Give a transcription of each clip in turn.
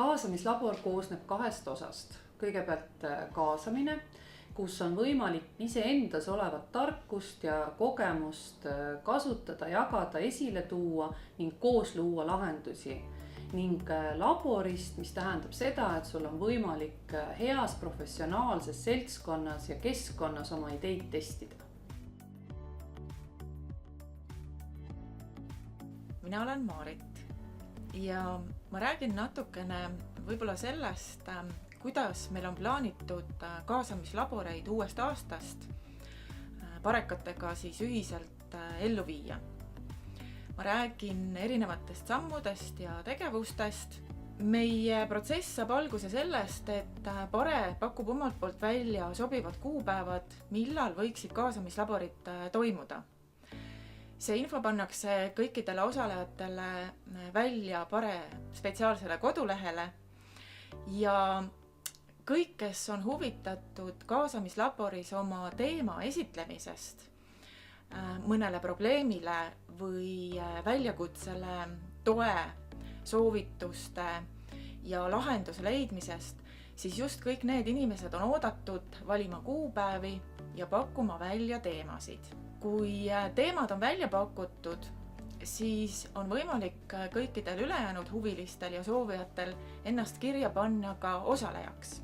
Kaasamislabor koosneb kahest osast. Kõigepealt kaasamine, kus on võimalik iseendas olevat tarkust ja kogemust kasutada, jagada, esile tuua ning koos luua lahendusi. Ning laborist, mis tähendab seda, et sul on võimalik heas professionaalses seltskonnas ja keskkonnas oma ideid testida. Mina olen Maarit ja ma räägin natukene võib-olla sellest, kuidas meil on plaanitud kaasamislaboreid uuest aastast parekatega siis ühiselt ellu viia. Ma räägin erinevatest sammudest ja tegevustest. Meie protsess saab alguse sellest, et Pare pakub omalt poolt välja sobivad kuupäevad, millal võiksid kaasamislaborid toimuda. See info pannakse kõikidele osalejatele välja Pare spetsiaalsele kodulehele ja kõik, kes on huvitatud kaasamislaboris oma teema esitlemisest, mõnele probleemile või väljakutsele toe, soovituste ja lahenduse leidmisest, siis just kõik need inimesed on oodatud valima kuupäevi ja pakkuma välja teemasid. Kui teemad on välja pakutud, siis on võimalik kõikidel ülejäänud huvilistel ja soovijatel ennast kirja panna ka osalejaks.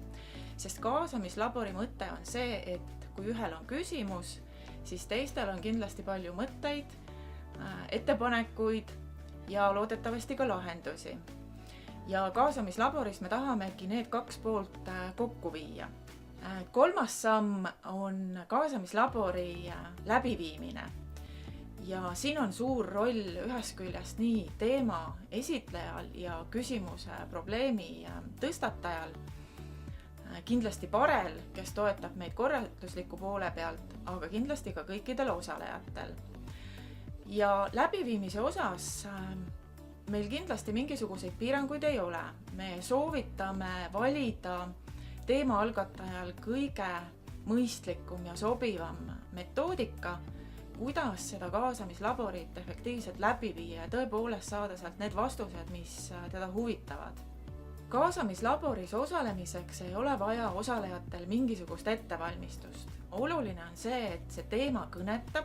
Sest kaasamislabori mõte on see, et kui ühel on küsimus, siis teistel on kindlasti palju mõtteid, ettepanekuid ja loodetavasti ka lahendusi. Ja kaasamislaboris me tahamegi need kaks poolt kokku viia. Kolmas samm on kaasamislabori läbiviimine. Ja siin on suur roll ühest küljest nii teema esitlejal ja küsimuse probleemi tõstatajal, kindlasti Parel, kes toetab meid korraldusliku poole pealt, aga kindlasti ka kõikidel osalejatel. Ja läbiviimise osas meil kindlasti mingisuguseid piiranguid ei ole. Me soovitame valida teema algatajal kõige mõistlikum ja sobivam metoodika, kuidas seda kaasamislaborit efektiivselt läbi viia ja tõepoolest saada sealt need vastused, mis teda huvitavad. Kaasamislaboris osalemiseks ei ole vaja osalejatel mingisugust ettevalmistust. Oluline on see, et see teema kõnetab,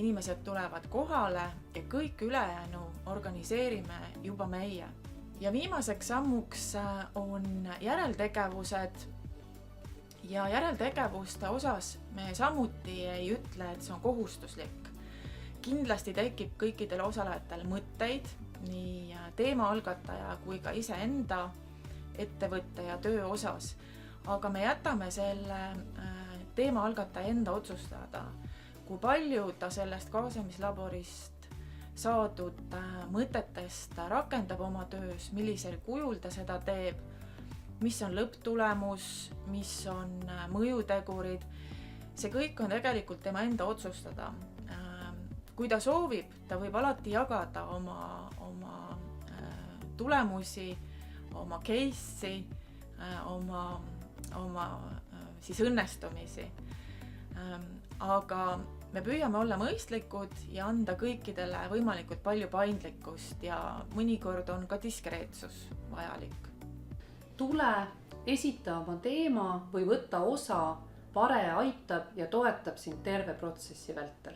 inimesed tulevad kohale ja kõik ülejäänu organiseerime juba meie. Ja viimaseks sammuks on järeltegevused ja järeltegevuste osas me samuti ei ütle, et see on kohustuslik. Kindlasti tekib kõikidel osalejatel mõtteid, nii teema algataja kui ka iseenda ettevõtte ja töö osas. Aga me jätame selle teema algataja enda otsustada, kui palju ta sellest kaasamislaborist saadud mõtetest rakendab oma töös, millisel kujul ta seda teeb, mis on lõpptulemus, mis on mõjutegurid. See kõik on tegelikult tema enda otsustada. Kui ta soovib, ta võib alati jagada oma tulemusi, oma case'i, oma siis õnnestumisi. Aga me püüame olla mõistlikud ja anda kõikidele võimalikult palju paindlikkust ja mõnikord on ka diskreetsus vajalik. Tule, esita oma teema või võtta osa, Pare aitab ja toetab sind terve protsessi vältel.